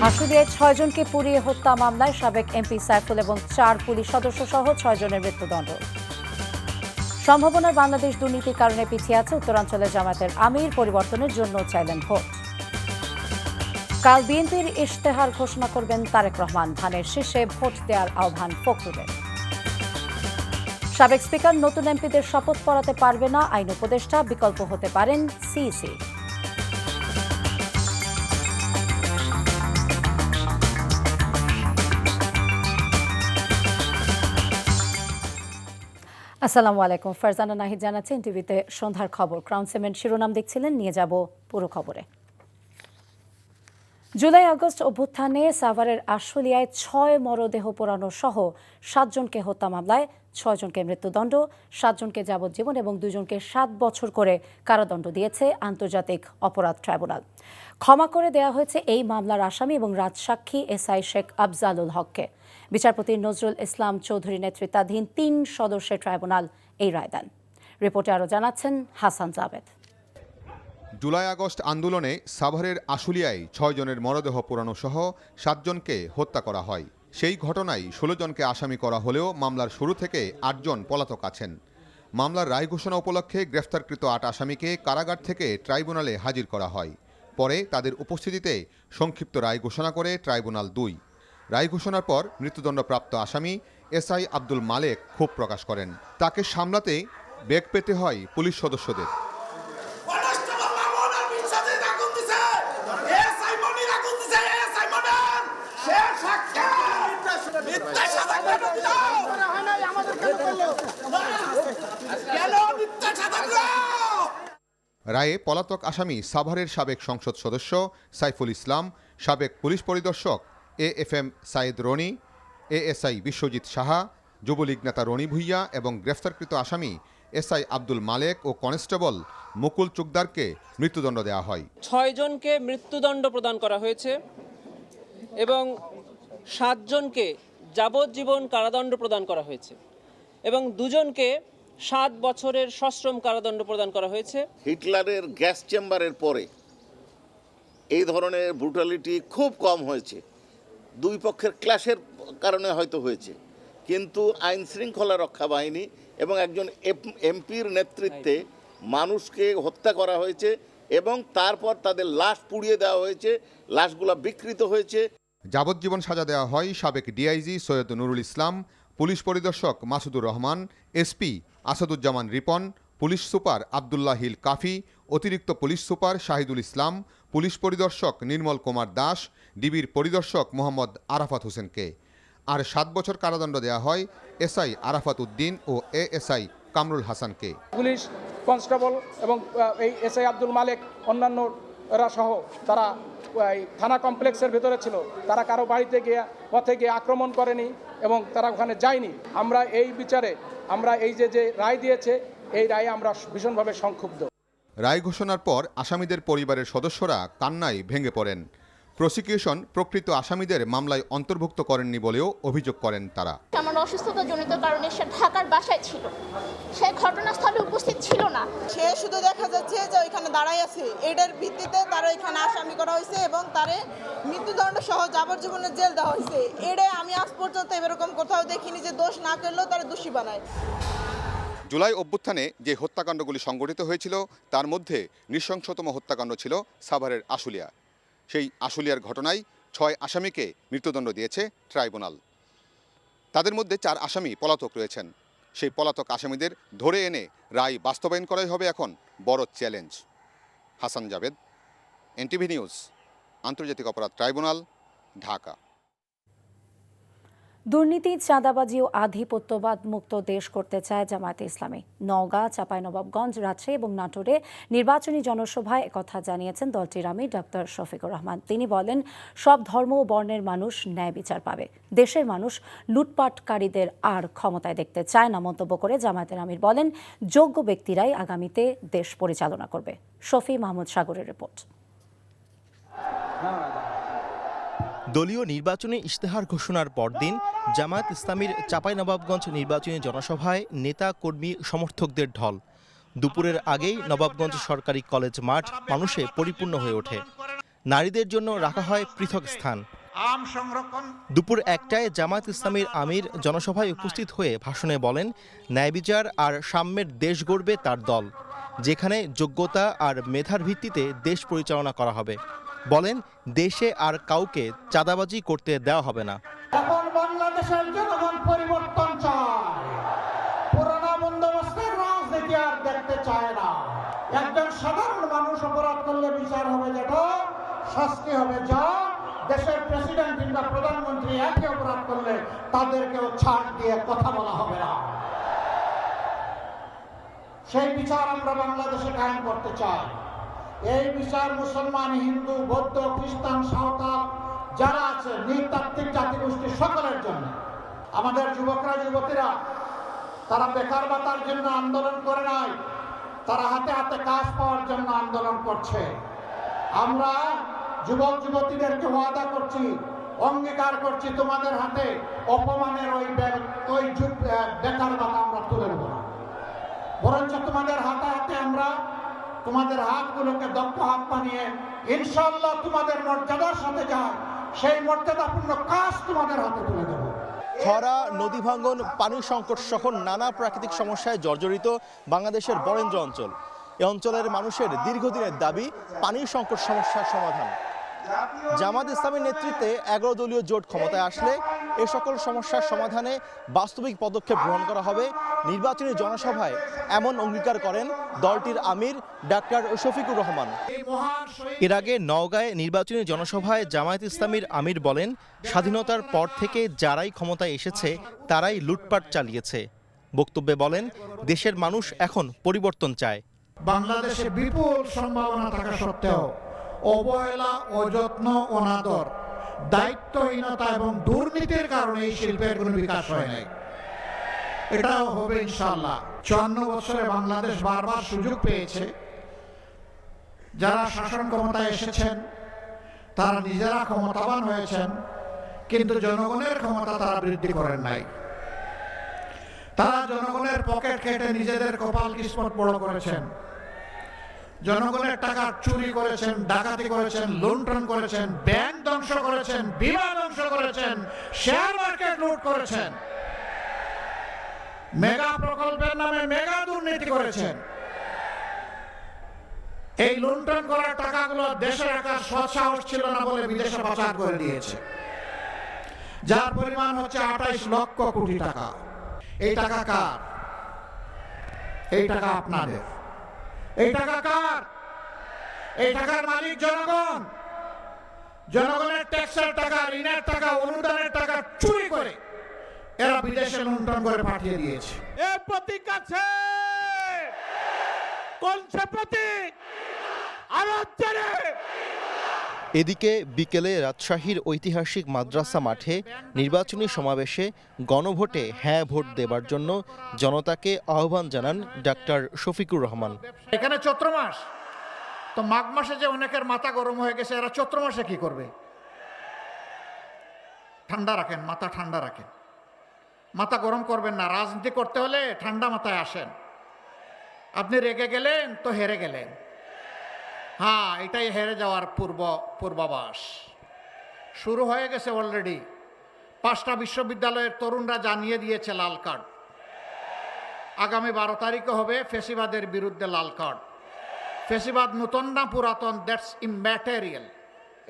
আশুলিয়ায় ৬ জনকে পুড়িয়ে হত্যা মামলায় সাবেক এমপি সাইফুল এবং ৪ পুলিশ সদস্য সহ ৬ জনের মৃত্যুদণ্ড। সম্ভাবনার বাংলাদেশ দুর্নীতির কারণে পিছিয়ে আছে উত্তরাঞ্চলের জামায়াতের আমির, পরিবর্তনের জন্য চাইলেন ভোট। কাল বিএনপির ইশতেহার ঘোষণা করবেন তারেক রহমান, ধানের শীর্ষে ভোট দেওয়ার আহ্বান ফখরুলের। সাবেক স্পিকার নতুন এমপিদের শপথ পড়াতে পারবে না, আইন উপদেষ্টা, বিকল্প হতে পারেন সিইসি। আসসালামু আলাইকুম, ফারজানা নাহিদ জানাচ্ছেন টিভিতে সন্ধ্যার খবর। ক্রাউন সিমেন্ট শিরোনাম দেখছিলেন, নিয়ে যাব পুরো খবরে। জুলাই আগস্ট অভ্যুত্থানে সাভারের আশুলিয়ায় ৬ মরদেহ পোড়ানো সহ ৭ জনকে হত্যা মামলায় ৬ জনকে মৃত্যুদণ্ড, ৭ জনকে যাবজ্জীবন এবং ২ জনকে ৭ বছর করে কারাদণ্ড দিয়েছে আন্তর্জাতিক অপরাধ ট্রাইব্যুনাল। ক্ষমা করে দেওয়া হয়েছে এই মামলার আসামি এবং রাজসাক্ষী এসআই শেখ আফজালুল হককে। বিচারপতি নজরুল ইসলাম চৌধুরী নেতৃত্বাধীন ৩ সদস্যের ট্রাইব্যুনাল এই রায় দেন। রিপোর্টে আরও জানাচ্ছেন হাসান জাবেদ। জুলাই আগস্ট আন্দোলনে সাভারের আশুলিয়ায় ৬ জনের মরদেহ পোড়ানো সহ ৭ জনকে হত্যা করা হয়। সেই ঘটনায় ১৬ জনকে আসামি করা হলেও মামলার শুরু থেকে ৮ জন পলাতক আছেন। মামলার রায় ঘোষণা উপলক্ষে গ্রেফতারকৃত ৮ আসামিকে কারাগার থেকে ট্রাইব্যুনালে হাজির করা হয়। পরে তাদের উপস্থিতিতে সংক্ষিপ্ত রায় ঘোষণা করে ট্রাইব্যুনাল ২। রায় ঘোষণার পর মৃত্যুদণ্ডপ্রাপ্ত আসামি এসআই আব্দুল মালেক ক্ষোভ প্রকাশ করেন। তাকে সামলাতে বেগ পেতে হয় পুলিশ সদস্যদের। রায়ে পলাতক আসামি সাভারের সাবেক সংসদ সদস্য সাইফুল ইসলাম, সাবেক পুলিশ পরিদর্শক এএফএম সাইদ রনি, এএসআই বিশ্বজিৎ সাহা, যুবলীগ নেতা রনি ভুইয়া এবং গ্রেফতারকৃত আসামি এসআই আব্দুল মালেক ও কনস্টেবল মুকুল চুকদারকে মৃত্যুদণ্ড দেওয়া হয়। ৬ জনকে মৃত্যুদণ্ড প্রদান করা হয়েছে এবং ৭ জনকে যাবজ্জীবন কারাদণ্ড প্রদান করা হয়েছে এবং ২ জনকে ৭ বছরের সশ্রম কারাদণ্ড প্রদান করা হয়েছে। হিটলারের গ্যাস চেম্বারের পরে এই ধরনের ব্রুটালিটি খুব কম হয়েছে। দুই পক্ষের ক্ল্যাশের কারণে হয়তো হয়েছে, কিন্তু আইন শৃঙ্খলা রক্ষা বাহিনী এবং একজন এমপির নেতৃত্বে মানুষকে হত্যা করা হয়েছে এবং তারপর তাদের লাশ পুড়িয়ে দেওয়া হয়েছে, লাশগুলো বিকৃত হয়েছে। যাবজ্জীবন সাজা দেওয়া হয় সাবেক ডিআইজি সৈয়দ নুরুল ইসলাম, পুলিশ পরিদর্শক Masudur Rahman, SP Asaduzzaman Ripon, police super Abdullah Hil Kafi, অতিরিক্ত police super Shahidul Islam, police পরিদর্শক নির্মল কুমার দাস, ডিবির পরিদর্শক মোহাম্মদ আরাফাত হোসেনকে। আর 7 বছর কারাদণ্ড দেওয়া হয় এসআই আরাফাত উদ্দিন ও এএসআই কামরুল হাসানকে। পুলিশ কনস্টেবল এবং এই এসআই আব্দুল মালেক অন্যান্যরা সহ তারা থানা কমপ্লেক্সের ভেতরে ছিল। তারা কারো বাড়িতে গিয়ে পথে গিয়ে আক্রমণ করেনি এবং তারা ওখানে যায়নি। আমরা এই বিচারে আমরা এই যে রায় দিয়েছে এই রায়ে আমরা ভীষণভাবে সংক্ষুব্ধ। রায় ঘোষণার পর আসামিদের পরিবারের সদস্যরা কান্নায় ভেঙে পড়েন। প্রসিকিউশন প্রকৃত আসামিদের মামলায় অন্তর্ভুক্ত করেননি বলেও অভিযোগ করেন তারা। আমার অসুস্থতাজনিত কারণে সে ঢাকার বাসায় ছিল, সে ঘটনাস্থলে উপস্থিত ছিল না। সে শুধু দেখা যাচ্ছে যে ওইখানে দাঁড়াই আছে, এটার ভিত্তিতে তারা এখানে আসামি করা হয়েছে এবং তারে মৃত্যুদণ্ড সহ যাবজ্জীবনের জেল দেওয়া হয়েছে। এটা আমি আজ পর্যন্ত এরকম কোথাও দেখিনি যে দোষ না করলেও তারা দোষী বানায়। জুলাই অভ্যুত্থানে যে হত্যাকাণ্ডগুলি সংঘটিত হয়েছিল তার মধ্যে নৃশংসতম হত্যাকাণ্ড ছিল সাভারের আশুলিয়া। সেই আশুলিয়ার ঘটনায় 6 আসামিকে মৃত্যুদণ্ড দিয়েছে ট্রাইব্যুনাল। তাদের মধ্যে 4 আসামি পলাতক রয়েছেন। সেই পলাতক আসামিদের ধরে এনে রায় বাস্তবায়ন করাই হবে এখন বড় challenge. Hasan Jabed, NTV news, আন্তর্জাতিক অপরাধ ট্রাইব্যুনাল, ঢাকা। দুর্নীতি, চাঁদাবাজি ও আধিপত্যবাদ মুক্ত দেশ করতে চায় জামায়াতে ইসলামী। নওগাঁ, চাঁপাইনবাবগঞ্জ, রাজশাহী এবং নাটোরে নির্বাচনী জনসভায় একথা জানিয়েছেন দলটির আমির ডক্টর শফিকুর রহমান। তিনি বলেন, সব ধর্ম ও বর্ণের মানুষ ন্যায় বিচার পাবে, দেশের মানুষ লুটপাটকারীদের আর ক্ষমতায় দেখতে চায় না মন্তব্য করে জামায়াতের আমির বলেন, যোগ্য ব্যক্তিরাই আগামীতে দেশ পরিচালনা করবে। শফি মাহমুদ সাগরের রিপোর্ট। দলীয় নির্বাচনী ইশতেহার ঘোষণার পরদিন জামায়াত ইসলামীর চাঁপাইনবাবগঞ্জ নির্বাচনী জনসভায় নেতা কর্মী সমর্থকদের ঢল। দুপুরের আগেই নবাবগঞ্জ সরকারি কলেজ মাঠ মানুষে পরিপূর্ণ হয়ে ওঠে। নারীদের জন্য রাখা হয় পৃথক স্থান। দুপুর 1টায় জামাত ইসলামীর আমির জনসভায় উপস্থিত হয়ে ভাষণে বলেন, ন্যায় বিচার আর সাম্যের দেশ গড়বে তার দল, যেখানে যোগ্যতা আর মেধার ভিত্তিতে দেশ পরিচালনা করা হবে। বলেন, দেশে আর কাউকে চাঁদাবাজি করতে দেওয়া হবে না। এখন বাংলাদেশের জনগণ পরিবর্তন চায়, পুরোনো বন্দোবস্তের রাজনীতি আর দেখতে চায় না। একজন সাধারণ মানুষ অপরাধ করলে বিচার হবে যেটা, শাস্তি হবে যা। দেশের প্রেসিডেন্ট কিংবা প্রধানমন্ত্রী একই অপরাধ করলে তাদেরকেও ছাড় দিয়ে কথা বলা হবে না। সেই বিচার আমরা বাংলাদেশে কায়েম করতে চাই। এই বিচার মুসলমান, হিন্দু, বৌদ্ধ, খ্রিস্টান, সাঁওতাল যারা আছে, নৃতাত্ত্বিক জাতিগোষ্ঠী সকলের জন্য। আমাদের যুবকরা যুবতীরা তারা বেকার ভাতার জন্য আন্দোলন করে নাই, তারা হাতে হাতে কাজ পাওয়ার জন্য আন্দোলন করছে। আমরা যুবক যুবতীদেরকে ওয়াদা করছি, অঙ্গীকার করছি, তোমাদের হাতে অপমানের ওই বেকার ভাতা আমরা তুলে নেব না, বরঞ্চ তোমাদের হাতে হাতে আমরা তোমাদের হাতগুলোকে দক্ষ হাত বানিয়ে ইনশাআল্লাহ তোমাদের মর্যাদার সাথে যায় সেই মর্যাদাপূর্ণ কাজ তোমাদের হাতে তুলে দেব। খরা, নদী ভাঙ্গন, পানির সংকট সহ নানা প্রাকৃতিক সমস্যায় জর্জরিত বাংলাদেশের বরেন্দ্র অঞ্চল। এ অঞ্চলের মানুষের দীর্ঘদিনের দাবি পানির সংকট সমস্যার সমাধান। জামাত ইসলামীর নেতৃত্বে 11 দলীয় জোট ক্ষমতায় আসলে এ সকল সমস্যার সমাধানে বাস্তবিক পদক্ষেপ গ্রহণ করা হবে। নির্বাচনী জনসভায় এমন অঙ্গীকার করেন দলটির আমির ডাক্তার শফিকুর রহমান। এর আগে নওগাঁয় নির্বাচনী জনসভায় জামায়াত ইসলামীর আমির বলেন, স্বাধীনতার পর থেকে যারাই ক্ষমতায় এসেছে তারাই লুটপাট চালিয়েছে। বক্তব্যে বলেন, দেশের মানুষ এখন পরিবর্তন চায়। বাংলাদেশে বিপুল সম্ভাবনা থাকা সত্ত্বেও অবহেলা, অযত্ন, অনাদর, দায়িত্বহীনতা এবং দুর্নীতির কারণে এই শিল্পের কোনো বিকাশ হয় নাই। এটাও হবে ইনশাআল্লাহ। 54 বছরে বাংলাদেশ বারবার সুযোগ পেয়েছে। যারা শাসন ক্ষমতায় এসেছেন তারা নিজেরা ক্ষমতাবান হয়েছেন, কিন্তু জনগণের ক্ষমতা তারা বৃদ্ধি করেন নাই। তারা জনগণের পকেট কেটে নিজেদের কপাল কিসমত বড় করেছেন। জনগণের টাকা চুরি করেছেন, ডাকাতি করেছেন, লুণ্ঠন করেছেন, ব্যাংক ধ্বংস করেছেন, বিমা ধ্বংস করেছেন, শেয়ার মার্কেট লুট করেছেন, মেগা প্রকল্পের নামে মেগা দুর্নীতি করেছেন। এই লুণ্ঠন করার টাকাগুলো দেশে রাখার সৎসাহস ছিল না বলে বিদেশে পাচার করে দিয়েছে, যার পরিমাণ হচ্ছে 28 লক্ষ কোটি টাকা। এই টাকা কার? এই টাকা আপনাদের। এই টাকা কার? এই টাকার মালিক জনগণ। জনগণের ট্যাক্সের টাকা, ঋণের টাকা, অনুদানের টাকা চুরি করে এরা বিদেশে লুণ্ঠন করে পাঠিয়ে দিয়েছে। এর প্রতীক আছে, কোন সে প্রতীক? এদিকে বিকেলে রাজশাহীর ঐতিহাসিক মাদ্রাসা মাঠে নির্বাচনী সমাবেশে গণভোটে হ্যাঁ ভোট দেবার জন্য জনতাকে আহ্বান জানান ডাক্তার শফিকুর রহমান। এখানে চৈত্র মাস, তো মাঘ মাসে যে অনেকের মাথা গরম হয়ে গেছে, এরা চৈত্র মাসে কি করবে? ঠান্ডা রাখেন, মাথা ঠান্ডা রাখেন, মাথা গরম করবেন না। রাজনীতি করতে হলে ঠান্ডা মাথায় আসেন। আপনি রেগে গেলেন তো হেরে গেলেন। হ্যাঁ, এটাই হেরে যাওয়ার পূর্বাভাস শুরু হয়ে গেছে অলরেডি। 5টা বিশ্ববিদ্যালয়ের তরুণরা জানিয়ে দিয়েছে লাল কার্ড। আগামী 12 তারিখে হবে ফেসিবাদের বিরুদ্ধে লাল কার্ড। ফেসিবাদ নতুন না পুরাতন, দ্যাটস ইম্যাটেরিয়াল,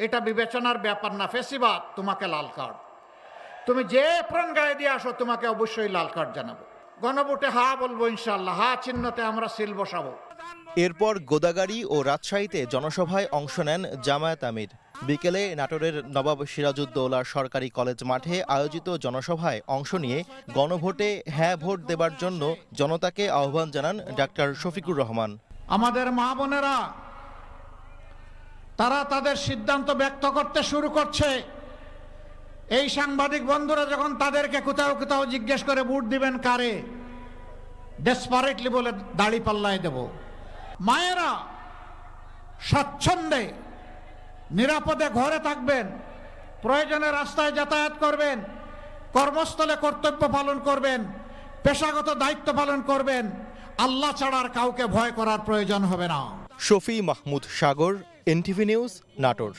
এটা বিবেচনার ব্যাপার না। ফেসিবাদ, তোমাকে লাল কার্ড। তুমি যে প্রাণ গায়ে দিয়ে আসো তোমাকে অবশ্যই লাল কার্ড জানাবো। গণভোটে হা বলবো ইনশাআল্লাহ, হা চিহ্নতে আমরা সিল বসাবো। এরপর গোদাগাড়ি ও রাজশাহীতে জনসভায় অংশ নেন জামায়াত আমির। বিকেলে নাটোরের নবাব সিরাজউদ্দৌলা সরকারি কলেজ মাঠে আয়োজিত জনসভায় অংশ নিয়ে গণভোটে হ্যাঁ ভোট দেবার জন্য জনতাকে আহ্বান জানান ডাক্তার শফিকুর রহমান। আমাদের মা বোনেরা তারা তাদের সিদ্ধান্ত ব্যক্ত করতে শুরু করছে। এই সাংবাদিক বন্ধুরা যখন তাদেরকে কোথাও কোথাও জিজ্ঞেস করে ভোট দিবেন কারে, ডেসপারেটলি বলে দাড়ি পাল্লায় দেব। মায়েরা স্বাচ্ছন্দ্যে নিরাপদে ঘরে থাকবেন, প্রয়োজনে রাস্তায় যাতায়াত করবেন, কর্মস্থলে কর্তব্য পালন করবেন, পেশাগত দায়িত্ব পালন করবেন। আল্লাহ ছাড়ার কাউকে ভয় করার প্রয়োজন হবে না। শফি মাহমুদ সাগর, এনটিভি নিউজ, নাটোর।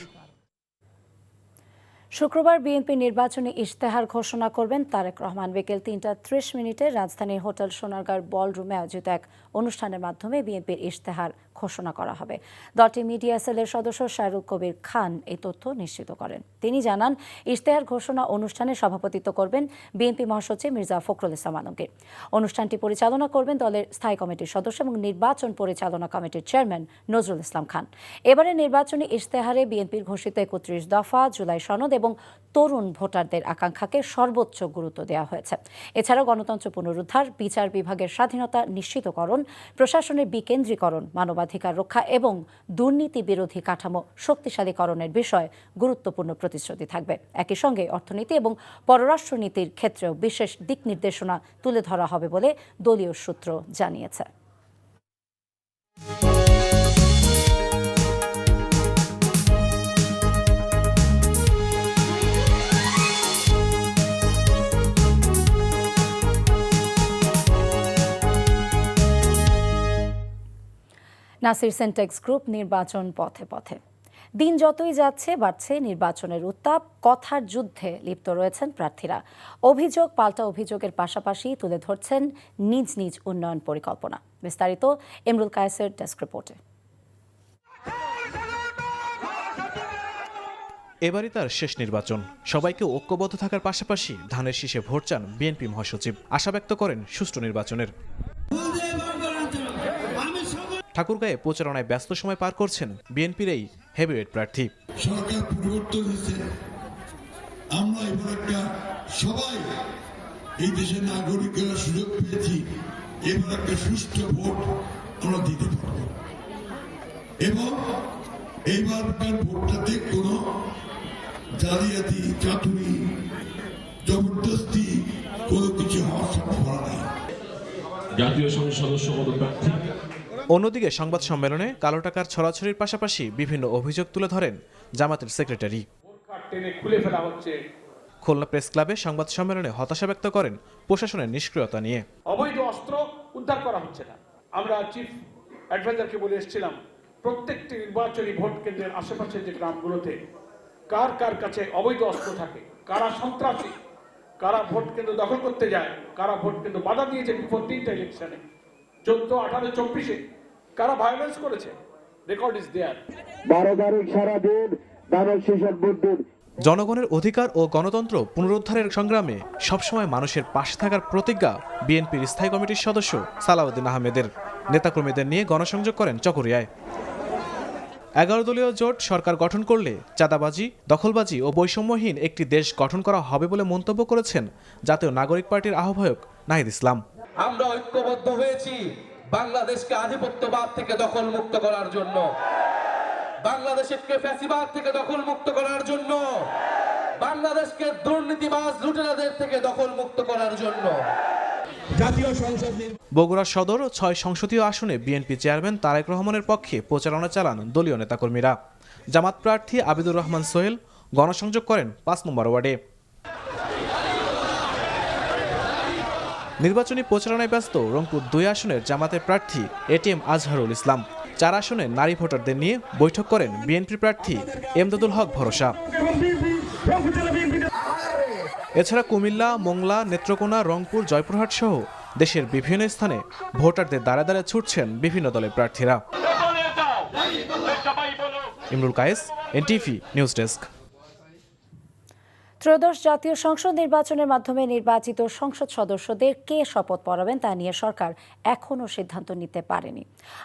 শুক্রবার বিএনপি নির্বাচনী ইশতেহার ঘোষণা করবেন তারেক রহমান। বিকেল ৩:৩০ রাজধানীর হোটেল সোনারগাঁর বলরুমে আয়োজিত এক অনুষ্ঠানের মাধ্যমে বিএনপির ইশতেহার ঘোষণা করা হবে। দলটির মিডিয়া সেলের সদস্য শাহরুখ কবির খান এই তথ্য নিশ্চিত করেন। তিনি জানান, ইশতেহার ঘোষণা অনুষ্ঠানে সভাপতিত্ব করবেন বিএনপি মহাসচিব মির্জা ফখরুল ইসলাম আলমগীর। অনুষ্ঠানটি পরিচালনা করবেন দলের স্থায়ী কমিটির সদস্য এবং নির্বাচন পরিচালনা কমিটির চেয়ারম্যান নজরুল ইসলাম খান। এবারে নির্বাচনী ইশতেহারে বিএনপির ঘোষিত ৩১ দফা, জুলাই সনদ এবং তরুণ ভোটারদের আকাঙ্ক্ষাকে সর্বোচ্চ গুরুত্ব দেওয়া হয়েছে। এছাড়াও গণতন্ত্র পুনরুদ্ধার, বিচার বিভাগের স্বাধীনতা নিশ্চিতকরণ, প্রশাসনের বিকেন্দ্রীকরণ, মানবাধিকার রক্ষা এবং দুর্নীতি বিরোধী কাঠামো শক্তিশালীকরণের বিষয়ে গুরুত্বপূর্ণ প্রতিশ্রুতি থাকবে। একই সঙ্গে অর্থনীতি এবং পররাষ্ট্রনীতির ক্ষেত্রেও বিশেষ দিক নির্দেশনা তুলে ধরা হবে বলে দলীয় সূত্র জানিয়েছে। নাসির সেন্টেক্স গ্রুপ নির্বাচন পথে পথে। দিন যতই যাচ্ছে বাড়ছে নির্বাচনের উত্তাপ, কথার যুদ্ধে লিপ্ত রয়েছেন প্রার্থীরা। অভিযোগ পাল্টা অভিযোগের পাশাপাশি তুলে ধরছেন নিজ নিজ উন্নয়ন পরিকল্পনা। বিস্তারিত ইমরুল কায়েসের ডেস্ক রিপোর্টে। এবারই তার শেষ নির্বাচন। সবাইকে ঐক্যবদ্ধ থাকার পাশাপাশি ধানের শীষে ভোট চান বিএনপি মহাসচিব। আশা ব্যক্ত করেন সুষ্ঠু নির্বাচনের। ঠাকুরগাঁয়ে প্রচারণায় ব্যস্ত সময় পার করছেন বিএনপির এই হেভিওয়েট প্রার্থী। সরকার পরিবর্তন হয়েছে, আমরা এবার একটা সবাই এই দেশের নাগরিকেরা সুযোগ পেয়েছি, এবার একটা সুষ্ঠু ভোট আমরা দিতে পারব এবং এইবারকার ভোটটাতে কোনো জালিয়াতি, চাতুরি, জবরদস্তি কোনো কিছু হওয়ার সম্ভাবনা নেই। জাতীয় সংসদ সদস্য পদপ্রার্থী। অন্যদিকে সংবাদ সম্মেলনে কালো টাকার ছড়াছড়ির পাশাপাশি বিভিন্ন অভিযোগ তুলে ধরেন জামাতের সেক্রেটারি। খুলনা প্রেস ক্লাবে সংবাদ সম্মেলনে হতাশা ব্যক্ত করেন প্রশাসনের নিষ্ক্রিয়তা নিয়ে। অবৈধ অস্ত্র উদ্ধার করা হচ্ছে না। আমরা চিফ অ্যাডভাইজারকে বলে এসেছিলাম, প্রত্যেকটি নির্বাচনী ভোট কেন্দ্রের আশেপাশে যে গ্রামগুলোতে কার কার কাছে অবৈধ অস্ত্র থাকে, কারা সন্ত্রাসী, কারা ভোট কেন্দ্র দখল করতে যায়, কারা ভোট কেন্দ্র বাধা দিয়েছে বিফোর 3টা ইলেকশনে, 14, 18, 24-এ কারা ভায়োলেন্স করেছে, রেকর্ড ইজ দেয়ার। 12 তারিখ সারাদিন দানব শিশর বুদ্ধির জনগণের অধিকার ও গণতন্ত্র পুনরুদ্ধারের সংগ্রামে সবসময় মানুষের পাশে থাকার প্রতিজ্ঞা বিএনপির স্থায়ী কমিটির সদস্য সালাউদ্দিন আহমেদের। নেতাকর্মীদের নিয়ে গণসংযোগ করেন চকরিয়ায়। 11 দলীয় জোট সরকার গঠন করলে চাঁদাবাজি, দখলবাজি ও বৈষম্যহীন একটি দেশ গঠন করা হবে বলে মন্তব্য করেছেন জাতীয় নাগরিক পার্টির আহ্বায়ক নাহিদ ইসলাম। আমরা ঐক্যবদ্ধ হয়েছি বাংলাদেশকে আধিপত্যবাদ থেকে দখল মুক্ত করার জন্য, বাংলাদেশকে ফ্যাসিবাদ থেকে দখল মুক্ত করার জন্য, বাংলাদেশকে দুর্নীতিবাজ লুটেরাদের থেকে দখল মুক্ত করার জন্য। জাতীয় সংসদ বগুড়া সদর 6 সংসদীয় আসনে বিএনপি চেয়ারম্যান তারেক রহমানের পক্ষে প্রচারণা চালান দলীয় নেতাকর্মীরা। জামাত প্রার্থী আবিদুর রহমান সোহেল গণসংযোগ করেন 5 নম্বর ওয়ার্ডে। নির্বাচনী প্রচারণায় ব্যস্ত রংপুর 2 আসনের জামাতের প্রার্থী এটিএম আজহারুল ইসলাম। 4 আসনে নারী ভোটারদের নিয়ে বৈঠক করেন বিএনপি প্রার্থী এমদাদুল হক ভরসা। এছাড়া কুমিল্লা, মোংলা, নেত্রকোনা, রংপুর, জয়পুরহাট সহ দেশের বিভিন্ন স্থানে ভোটারদের দ্বারে দ্বারে ছুটছেন বিভিন্ন দলের প্রার্থীরা। Imrul Kayes, NTV news desk. ত্রয়োদশ জাতীয় সংসদ নির্বাচনের মাধ্যমে নির্বাচিত সংসদ সদস্যদের কে শপথ পড়াবেন তা নিয়ে সরকার এখনও সিদ্ধান্ত নিতে পারেনি।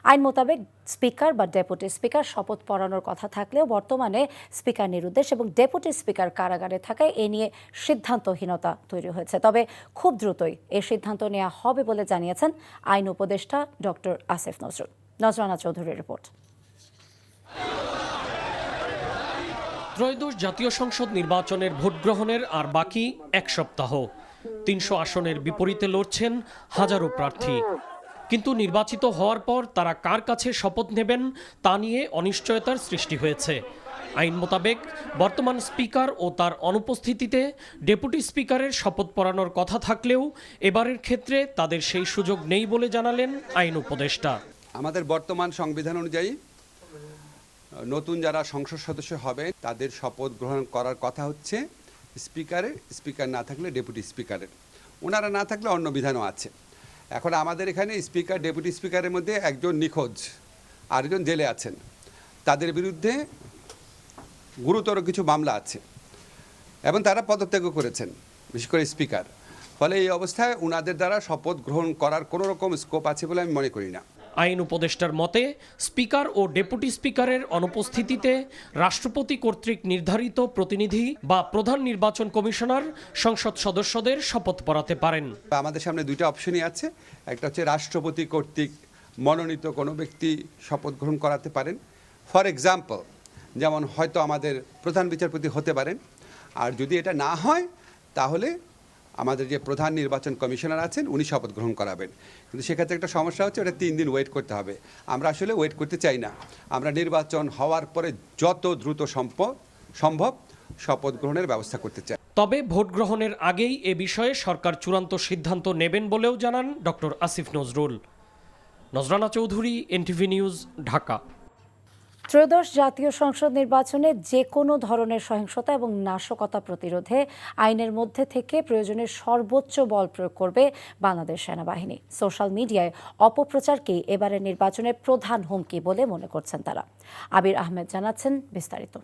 আইন মোতাবেক স্পিকার বা ডেপুটি স্পিকার শপথ পড়ানোর কথা থাকলেও বর্তমানে স্পিকার নিরুদ্দেশ এবং ডেপুটি স্পিকার কারাগারে থাকায় এ নিয়ে সিদ্ধান্তহীনতা তৈরি হয়েছে। তবে খুব দ্রুতই এ সিদ্ধান্ত নেওয়া হবে বলে জানিয়েছেন আইন উপদেষ্টা ডক্টর আসিফ নজরুল। নজরানা চৌধুরীর রিপোর্ট। ত্রয়োদশ জাতীয় সংসদ নির্বাচনের ভোট গ্রহণের আর বাকি 1 সপ্তাহ। 300 আসনের বিপরীতে লড়ছেন হাজারো প্রার্থী। কিন্তু নির্বাচিত হওয়ার পর তারা কার কাছে শপথ নেবেন তা নিয়ে অনিশ্চয়তার সৃষ্টি হয়েছে। আইন মোতাবেক বর্তমান স্পিকার ও তার অনুপস্থিতিতে ডেপুটি স্পিকারের শপথ পড়ানোর কথা থাকলেও এবারের ক্ষেত্রে তাদের সেই সুযোগ নেই বলে জানালেন আইন উপদেষ্টা। আমাদের বর্তমান সংবিধান অনুযায়ী নতুন যারা সংসদ সদস্য হবে তাদের শপথ গ্রহণ করার কথা হচ্ছে স্পিকারের, স্পিকার না থাকলে ডেপুটি স্পিকারের, ওনারা না থাকলে অন্য বিধানও আছে। এখন আমাদের এখানে স্পিকার, ডেপুটি স্পিকারের মধ্যে একজন নিখোঁজ, আরেকজন জেলে আছেন, তাদের বিরুদ্ধে গুরুতর কিছু মামলা আছে এবং তারা পদত্যাগ করেছেন, বিশেষ করে স্পিকার। ফলে এই অবস্থায় ওনাদের দ্বারা শপথ গ্রহণ করার কোনো রকম স্কোপ আছে বলে আমি মনে করি না। আইন উপদেষ্টার মতে স্পিকার ও ডেপুটি স্পিকারের অনুপস্থিতিতে রাষ্ট্রপতি কর্তৃক নির্ধারিত প্রতিনিধি বা প্রধান নির্বাচন কমিশনার সংসদ সদস্যদের শপথ পড়াতে পারেন। আমাদের সামনে দুইটা অপশনই আছে, একটা হচ্ছে রাষ্ট্রপতি কর্তৃক মনোনীত কোনো ব্যক্তি শপথ গ্রহণ করাতে পারেন। ফর এক্সাম্পল, যেমন হয়তো আমাদের প্রধান বিচারপতি হতে পারেন, আর যদি এটা না হয় তাহলে আমাদের যে প্রধান নির্বাচন কমিশনার আছেন উনি শপথ গ্রহণ করাবেন। কিন্তু সেক্ষেত্রে একটা সমস্যা হচ্ছে, ওটা 3 দিন ওয়েট করতে হবে। আমরা আসলে ওয়েট করতে চাই না, আমরা নির্বাচন হওয়ার পরে যত দ্রুত সম্ভব শপথ গ্রহণের ব্যবস্থা করতে চাই। তবে ভোট গ্রহণের আগেই এ বিষয়ে সরকার চূড়ান্ত সিদ্ধান্ত নেবেন বলেও জানান doctor Asif Nazrul. Nazrana Chowdhury, NTV news, Dhaka. ত্রয়োদশ জাতীয় সংসদ নির্বাচনে যে কোনো ধরনের সহিংসতা এবং নাশকতা প্রতিরোধে আইনের মধ্যে থেকে প্রয়োজনের সর্বোচ্চ বল প্রয়োগ করবে বাংলাদেশ সেনাবাহিনী। সোশ্যাল মিডিয়ায় অপপ্রচারকেই এবারের নির্বাচনের প্রধান হুমকি বলে মনে করছেন তারা। আবির আহমেদ জানাচ্ছেন বিস্তারিত।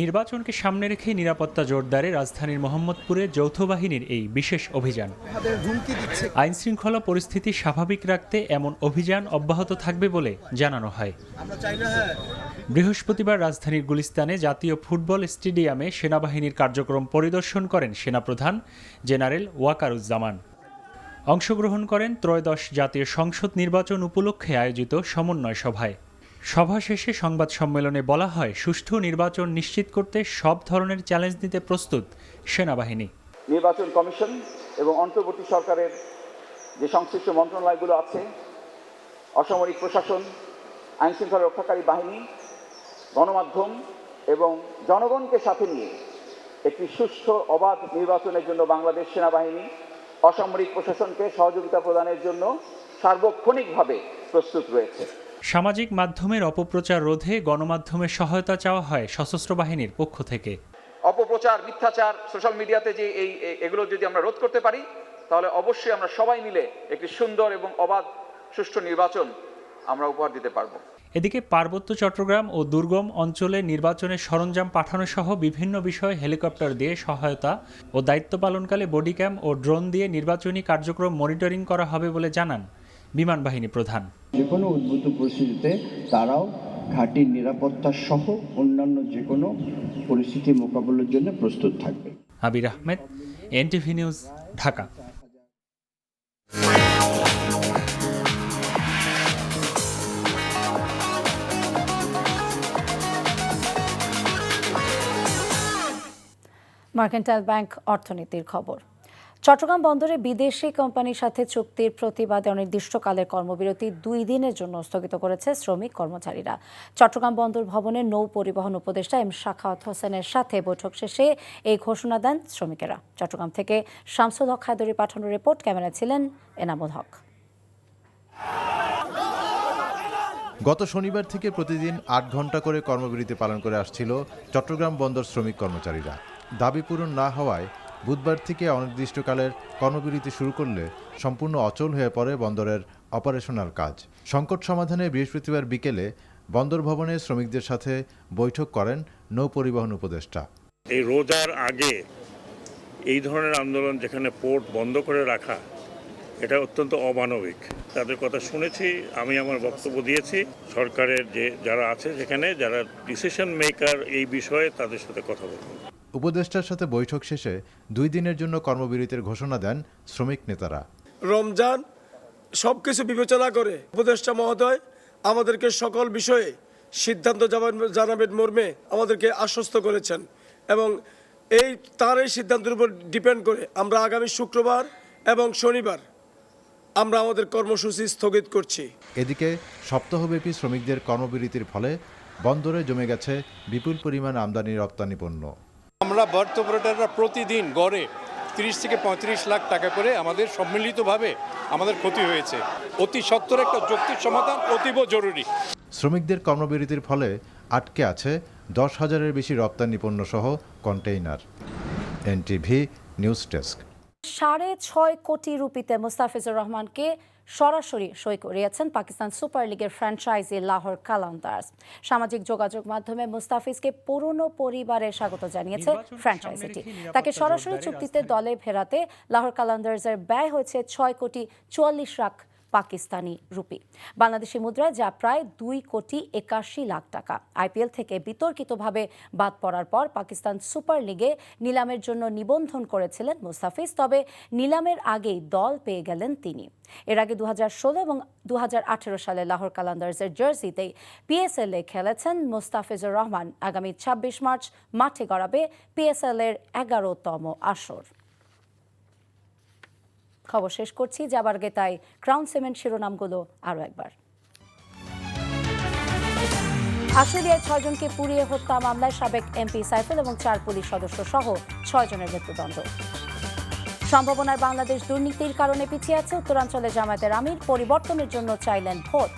নির্বাচনকে সামনে রেখে নিরাপত্তা জোরদারে রাজধানীর মোহাম্মদপুরে যৌথ বাহিনীর এই বিশেষ অভিযান। আইন শৃঙ্খলা পরিস্থিতি স্বাভাবিক রাখতে এমন অভিযান অব্যাহত থাকবে বলে জানানো হয়। বৃহস্পতিবার রাজধানীর গুলিস্তানে জাতীয় ফুটবল স্টেডিয়ামে সেনাবাহিনীর কার্যক্রম পরিদর্শন করেন সেনাপ্রধান জেনারেল ওয়াকারুজ্জামান। অংশগ্রহণ করেন ত্রয়োদশ জাতীয় সংসদ নির্বাচন উপলক্ষে আয়োজিত সমন্বয় সভায়। সভা শেষে সংবাদ সম্মেলনে বলা হয়, সুষ্ঠু নির্বাচন নিশ্চিত করতে সব ধরনের চ্যালেঞ্জ নিতে প্রস্তুত সেনাবাহিনী। নির্বাচন কমিশন এবং অন্তর্বর্তী সরকারের যে সংশ্লিষ্ট মন্ত্রণালয়গুলো আছে, অসামরিক প্রশাসন, আইনশৃঙ্খলা রক্ষাকারী বাহিনী, গণমাধ্যম এবং জনগণকে সাথে নিয়ে একটি সুষ্ঠু অবাধ নির্বাচনের জন্য বাংলাদেশ সেনাবাহিনী অসামরিক প্রশাসনকে সহযোগিতা প্রদানের জন্য সার্বক্ষণিকভাবে প্রস্তুত রয়েছে। সামাজিক মাধ্যমের অপপ্রচার রোধে গণমাধ্যমের সহায়তা চাওয়া হয় সশস্ত্র বাহিনীর পক্ষ থেকে। অপপ্রচার, মিথ্যাচার, সোশ্যাল মিডিয়াতে যে এগুলো যদি আমরা রোধ করতে পারি, তাহলে অবশ্যই আমরা সবাই মিলে একটি সুন্দর এবং অবাধ সুষ্ঠু নির্বাচন আমরা উপহার দিতে পারব। এদিকে পার্বত্য চট্টগ্রাম ও দুর্গম অঞ্চলে নির্বাচনের সরঞ্জাম পাঠানো সহ বিভিন্ন বিষয়ে হেলিকপ্টার দিয়ে সহায়তা ও দায়িত্ব পালনকালে বডি ক্যাম ও ড্রোন দিয়ে নির্বাচনী কার্যক্রম মনিটরিং করা হবে বলে জানান বিমান বাহিনী প্রধান। যে কোনো উদ্ভূত পরিস্থিতিতে তারাও ঘাঁটির নিরাপত্তা সহ অন্যান্য যে কোনো পরিস্থিতি মোকাবেলার জন্য প্রস্তুত থাকবে। Abir Ahmed, NTV news, Dhaka. Mercantile bank অর্থনীতির খবর। চট্টগ্রাম বন্দরে বিদেশি কোম্পানির সাথে চুক্তির প্রতিবাদে অনির্দিষ্টকালের কর্মবিরতি 2 দিনের জন্য স্থগিত করেছে শ্রমিক কর্মচারীরা। চট্টগ্রাম বন্দর ভবনের নৌ পরিবহন উপদেষ্টা এম শাখাওয়াত হোসেনের সাথে বৈঠক শেষে এই ঘোষণা দেন শ্রমিকেরা। চট্টগ্রাম থেকে শামসুল হক হায়দরি পাঠানো রিপোর্ট, ক্যামেরায় ছিলেন এনামুল হক। গত শনিবার থেকে প্রতিদিন 8 ঘন্টা করে কর্মবিরতি পালন করে আসছিল চট্টগ্রাম বন্দর শ্রমিক কর্মচারীরা। দাবি পূরণ না হওয়ায় বুধবার থেকে অনির্দিষ্টকালের কর্মবিরতি শুরু করলে সম্পূর্ণ অচল হয়ে পড়ে বন্দরের অপারেশনাল কাজ। সংকট সমাধানে বৃহস্পতিবার বিকেলে বন্দর ভবনে শ্রমিকদের সাথে বৈঠক করেন নৌ পরিবহন উপদেষ্টা। এই রোজার আগে এই ধরনের আন্দোলন, যেখানে পোর্ট বন্ধ করে রাখা, এটা অত্যন্ত অমানবিক। তাদের কথা শুনেছি, আমি আমার বক্তব্য দিয়েছি। সরকারের যারা আছে সেখানে, যারা ডিসিশন মেকার এই বিষয়ে, তাদের সাথে কথা বলবো। উপদেষ্টার সাথে বৈঠক শেষে 2 দিনের জন্য কর্মবিরতির ঘোষণা দেন শ্রমিক নেতারা। রমজান সবকিছু বিবেচনা করে উপদেষ্টা মহোদয় আমাদেরকে সকল বিষয়ে সিদ্ধান্ত জানাবেন মর্মে আমাদেরকে আশ্বস্ত করেছেন, এবং তার এই সিদ্ধান্তের উপর ডিপেন্ড করে আমরা আগামী শুক্রবার এবং শনিবার আমরা আমাদের কর্মসূচি স্থগিত করছি। এদিকে সপ্তাহব্যাপী শ্রমিকদের কর্মবিরতির ফলে বন্দরে জমে গেছে বিপুল পরিমাণ আমদানি রপ্তানি পণ্য। আমরা বার্থ অপারেটররা প্রতিদিন গড়ে 30 থেকে 35 লাখ টাকা করে আমাদের সম্মিলিতভাবে আমাদের ক্ষতি হয়েছে। অতি সত্বর একটা যৌক্তিক সমাধান অতীব জরুরি। শ্রমিকদের কর্মবিরতির ফলে আটকে আছে 10,000-এর বেশি রপ্তানি পণ্য সহ কন্টেইনার। NTV news desk. 6.5 কোটি রুপিতে মুস্তাফিজুর রহমানকে সরাসরি সই করিয়েছেন পাকিস্তান সুপার লিগের ফ্র্যাঞ্চাইজি লাহোর কালান্দার্স। সামাজিক যোগাযোগ মাধ্যমে মুস্তাফিজকে পুরনো পরিবারে স্বাগত জানিয়েছে ফ্র্যাঞ্চাইজিটি। তাকে সরাসরি চুক্তিতে দলে ফেরাতে লাহোর কালান্দার্সের ব্যয় হয়েছে 6.44 লাখ পাকিস্তানি রুপি, বাংলাদেশি মুদ্রায় যা প্রায় 2.81 লাখ টাকা। আইপিএল থেকে বিতর্কিতভাবে বাদ পড়ার পর পাকিস্তান সুপার লিগে নিলামের জন্য নিবন্ধন করেছিলেন মুস্তাফিজ, তবে নিলামের আগেই দল পেয়ে গেলেন তিনি। এর আগে 2016 এবং 2018 সালে লাহোর কালান্দার্সের জার্সিতেই পিএসএল এ খেলেছেন মুস্তাফিজুর রহমান। আগামী 26 মার্চ মাঠে গড়াবে পিএসএল এর 11তম আসর। খবর শেষ করছি, যাবার আগে তাই ক্রাউন সিমেন্ট শিরোনামগুলো আরও একবার। আশুলিয়ায় 6 জনকে পুড়িয়ে হত্যা মামলায় সাবেক এমপি সাইফুল এবং 4 পুলিশ সদস্য সহ 6 জনের মৃত্যুদণ্ড। সম্ভাবনার বাংলাদেশ দুর্নীতির কারণে পিছিয়ে আছে, উত্তরাঞ্চলে জামায়াতের আমির পরিবর্তনের জন্য চাইলেন ভোট।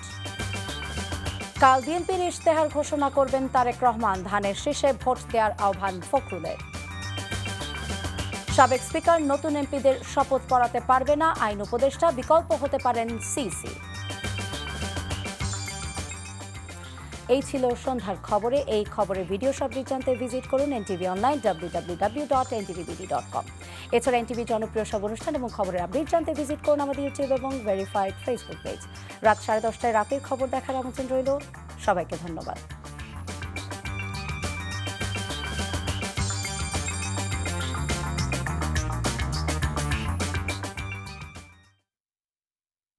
কাল বিএনপির ইশতেহার ঘোষণা করবেন তারেক রহমান, ধানের শীষে ভোট দেওয়ার আহ্বান ফখরুলের। সাবেক স্পিকার নতুন এমপিদের শপথ পড়াতে পারবে না, আইন উপদেষ্টা বিকল্প হতে পারেন সিসি। এই ছিল সন্ধ্যার খবরে। এই খবরের ভিডিও সবটি জানতে ভিজিট করুন এনটিভি অনলাইন www.ntvbd.com। এছাড়া এনটিভি জনপ্রিয় সব অনুষ্ঠান এবং খবরের আপডেট জানতে ভিজিট করুন আমাদের ইউটিউব এবং ভেরিফাইড ফেসবুক পেজ। রাত 10:30টায় রাতের খবর দেখার আমন্ত্রণ রইল। সবাইকে ধন্যবাদ।